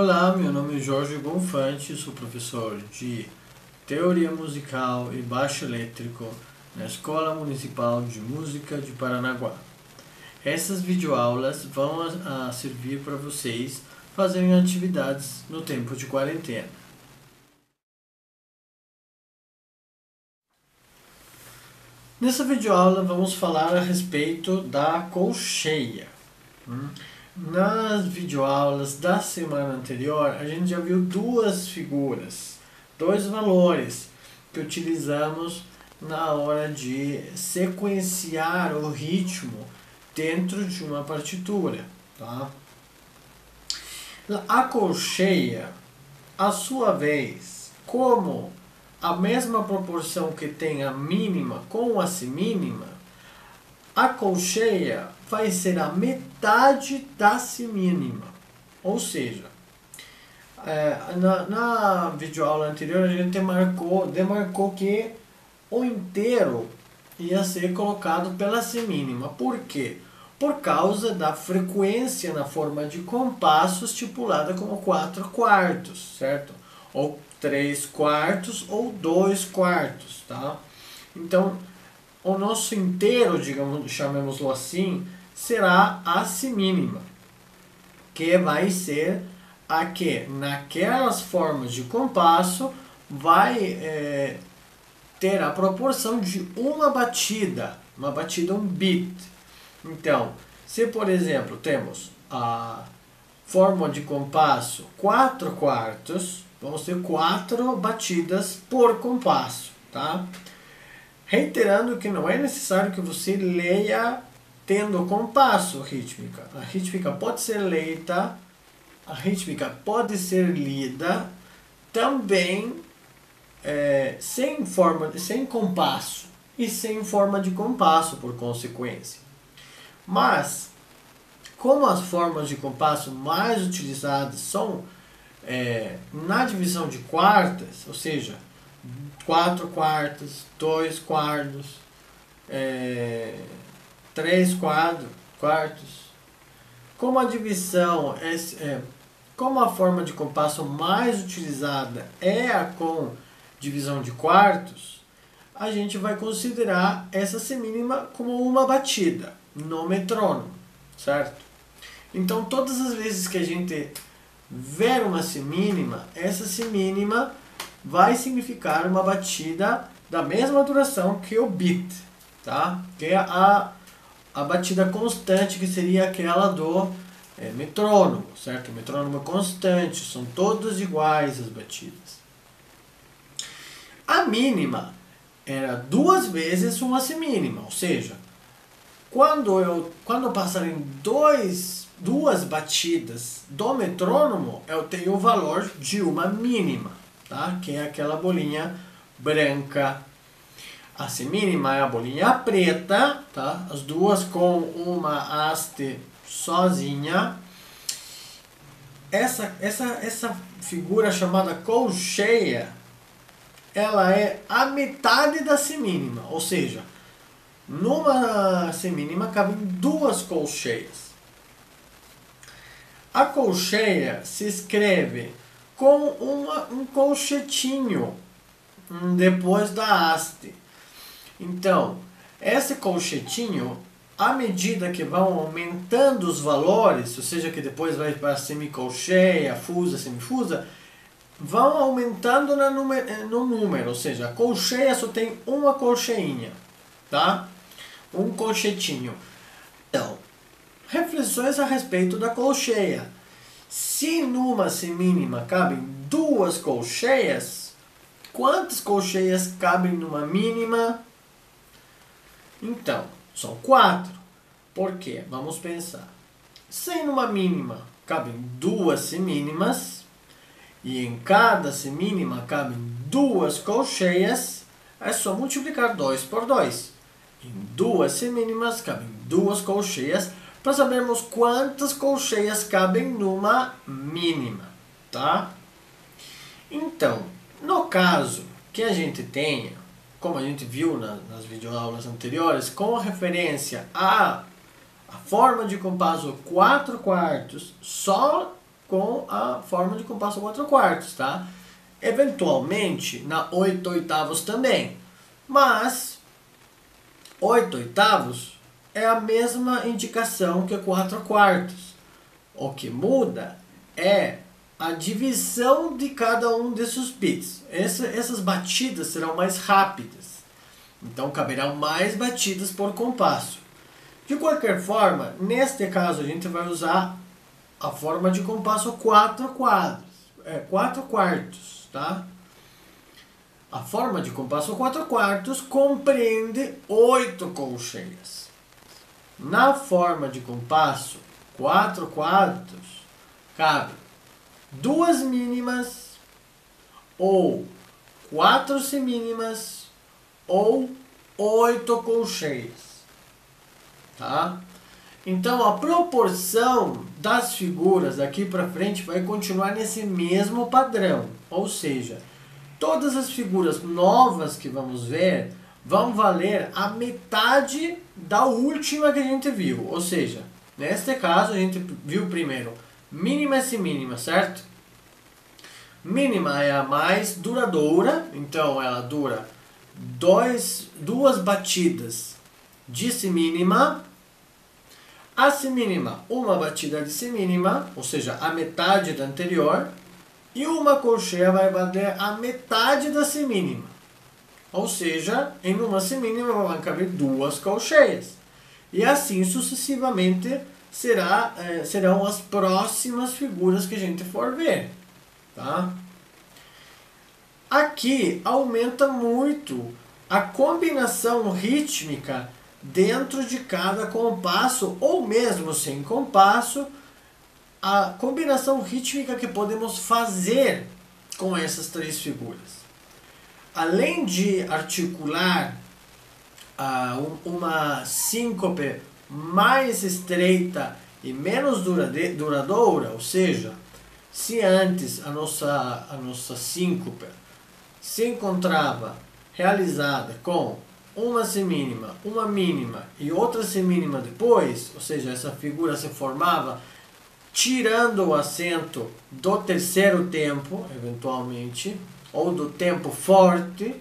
Olá, meu nome é Jorge Bonfante, sou professor de Teoria Musical e Baixo Elétrico na Escola Municipal de Música de Paranaguá. Essas videoaulas vão servir para vocês fazerem atividades no tempo de quarentena. Nessa videoaula vamos falar a respeito da colcheia. Nas videoaulas da semana anterior, a gente já viu duas figuras, dois valores que utilizamos na hora de sequenciar o ritmo dentro de uma partitura. Tá? A colcheia, a sua vez, como a mesma proporção que tem a mínima com a semínima, a colcheia vai ser a metade da semínima. Ou seja, na videoaula anterior a gente demarcou que o inteiro ia ser colocado pela semínima. Por quê? Por causa da frequência na forma de compasso estipulada como 4/4, certo? Ou 3/4 ou 2/4, tá? Então, o nosso inteiro, chamemos-lo assim, será a semínima, que vai ser a que, naquelas formas de compasso, vai ter a proporção de uma batida, um beat. Então, se por exemplo temos a forma de compasso 4/4, vamos ter 4 batidas por compasso, tá? Reiterando que não é necessário que você leia tendo compasso rítmica. A rítmica pode ser leita, a rítmica pode ser lida também sem compasso e sem forma de compasso por consequência. Mas, como as formas de compasso mais utilizadas são na divisão de quartas, ou seja, 4/4, 2/4, 3/4. Como a divisão como a forma de compasso mais utilizada é a com divisão de quartos, a gente vai considerar essa semínima como uma batida no metrônomo, certo? Então, todas as vezes que a gente ver uma semínima, essa semínima vai significar uma batida da mesma duração que o beat, tá? Que é a batida constante, que seria aquela do metrônomo, certo? O metrônomo constante, são todas iguais as batidas. A mínima era 2 vezes uma semínima, ou seja, quando eu passar em duas batidas do metrônomo, eu tenho o valor de uma mínima, tá? Que é aquela bolinha branca. A semínima é a bolinha preta, tá? As duas com uma haste sozinha. Essa figura chamada colcheia, ela é a metade da semínima, ou seja, numa semínima cabem 2 colcheias. A colcheia se escreve com um colchetinho depois da haste. Então, esse colchetinho, à medida que vão aumentando os valores, ou seja, que depois vai para semicolcheia, fusa, semifusa, vão aumentando no número, ou seja, a colcheia só tem uma colcheinha, tá? Um colchetinho. Então, reflexões a respeito da colcheia. Se numa semínima cabem 2 colcheias, quantas colcheias cabem numa mínima? Então, são 4. Por quê? Vamos pensar. Se numa mínima cabem 2 semínimas, e em cada semínima cabem 2 colcheias, é só multiplicar 2 por 2. Em 2 semínimas cabem 2 colcheias, para sabermos quantas colcheias cabem numa mínima, tá? Então, no caso que a gente tenha, como a gente viu nas videoaulas anteriores, com referência à forma de compasso 4/4, só com a forma de compasso 4/4, tá? Eventualmente, na 8/8 também. Mas 8/8 é a mesma indicação que 4/4. O que muda é a divisão de cada um desses bits. Essas batidas serão mais rápidas. Então caberão mais batidas por compasso. De qualquer forma, neste caso a gente vai usar a forma de compasso 4/4, 4/4, tá? A forma de compasso 4/4 compreende 8 colcheias. Na forma de compasso 4/4 cabe 2 mínimas, ou 4 semínimas, ou 8 colcheias. Tá? Então a proporção das figuras aqui para frente vai continuar nesse mesmo padrão. Ou seja, todas as figuras novas que vamos ver vão valer a metade da última que a gente viu. Ou seja, neste caso a gente viu primeiro mínima e semínima, certo? Mínima é a mais duradoura, então ela dura duas batidas de semínima. A semínima, uma batida de semínima, ou seja, a metade da anterior. E uma colcheia vai valer a metade da semínima. Ou seja, em uma semínima vão caber 2 colcheias. E assim sucessivamente serão as próximas figuras que a gente for ver. Tá? Aqui aumenta muito a combinação rítmica dentro de cada compasso, ou mesmo sem compasso, a combinação rítmica que podemos fazer com essas 3 figuras. Além de articular uma síncope mais estreita e menos duradoura, ou seja, se antes a nossa síncope se encontrava realizada com uma semínima, uma mínima e outra semínima depois, ou seja, essa figura se formava tirando o acento do terceiro tempo, eventualmente, ou do tempo forte,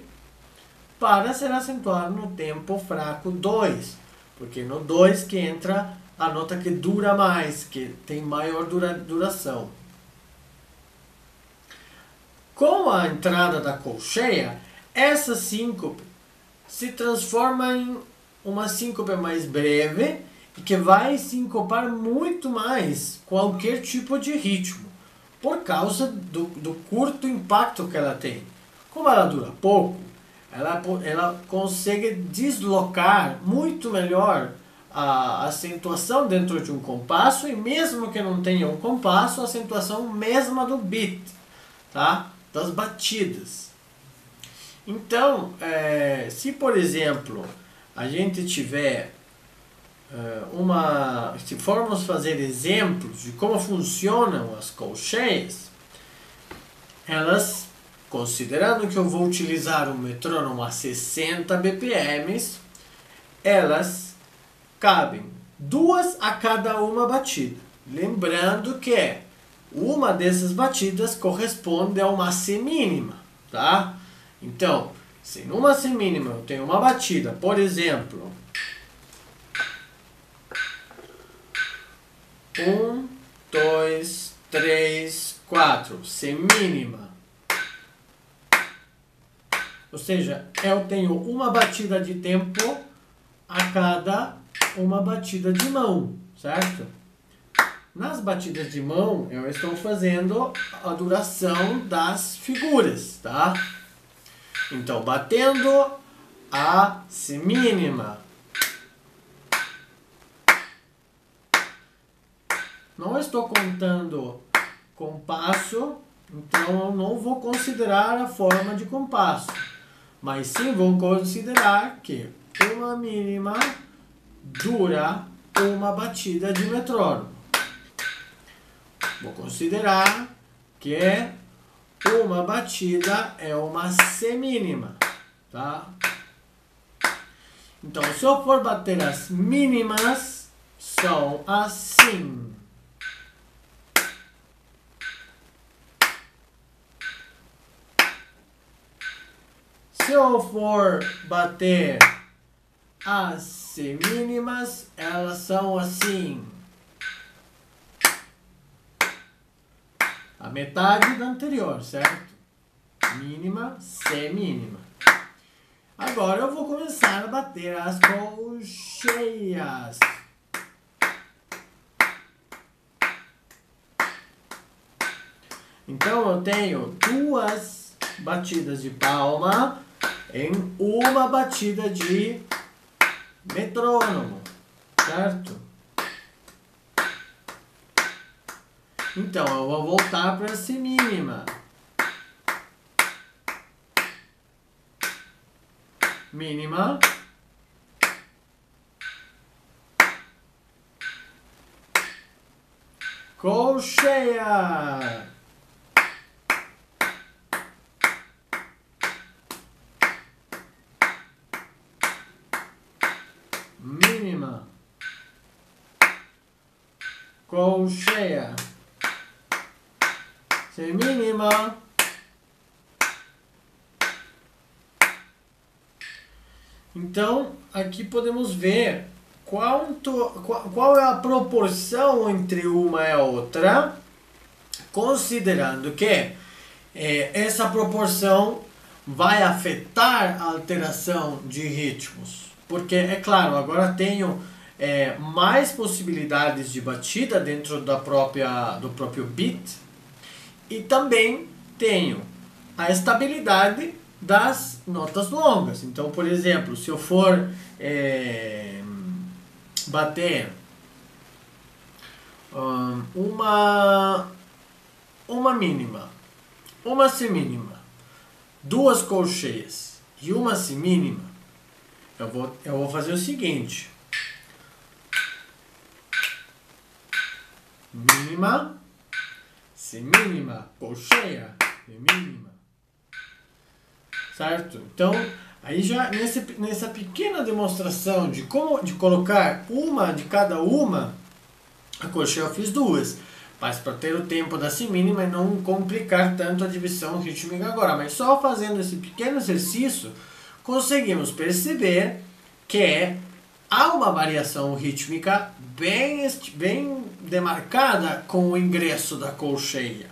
para ser acentuado no tempo fraco 2, porque no 2 que entra a nota que dura mais, que tem maior duração. Com a entrada da colcheia, essa síncope se transforma em uma síncope mais breve e que vai sincopar muito mais qualquer tipo de ritmo, por causa do curto impacto que ela tem. Como ela dura pouco, ela consegue deslocar muito melhor a acentuação dentro de um compasso, e mesmo que não tenha um compasso, a acentuação mesma do beat, tá? Das batidas. Então, se por exemplo a gente tiver se formos fazer exemplos de como funcionam as colcheias, elas, considerando que eu vou utilizar um metrônomo a 60 bpm, elas cabem 2 a cada uma batida. Lembrando que uma dessas batidas corresponde a uma semínima, tá? Então, se numa semínima eu tenho uma batida, por exemplo, 1, 2, 3, 4, semínima. Ou seja, eu tenho uma batida de tempo a cada uma batida de mão, certo? Nas batidas de mão, eu estou fazendo a duração das figuras, tá? Então, batendo a semínima. Não estou contando compasso, então eu não vou considerar a forma de compasso. Mas sim vou considerar que uma mínima dura uma batida de metrônomo. Vou considerar que uma batida é uma semínima, tá? Então, se eu for bater as mínimas, são assim. Se eu for bater as semínimas, elas são assim. A metade da anterior, certo? Mínima, semínima. Agora eu vou começar a bater as colcheias. Então eu tenho duas batidas de palma em uma batida de metrônomo, certo? Então eu vou voltar para a semínima. Mínima. Colcheia. Mínima. Colcheia. Semínima. Então, aqui podemos ver qual é a proporção entre uma e a outra, considerando que essa proporção vai afetar a alteração de ritmos. Porque, é claro, agora tenho mais possibilidades de batida dentro do próprio beat, e também tenho a estabilidade das notas longas. Então, por exemplo, se eu for bater uma mínima, uma semínima, duas colcheias e uma semínima, eu vou fazer o seguinte: mínima, semínima, colcheia, semínima. Certo? Então, aí já nessa pequena demonstração de colocar uma de cada uma, a colcheia eu fiz duas, mas para ter o tempo da semínima e não complicar tanto a divisão rítmica agora. Mas só fazendo esse pequeno exercício, conseguimos perceber que há uma variação rítmica bem demarcada com o ingresso da colcheia.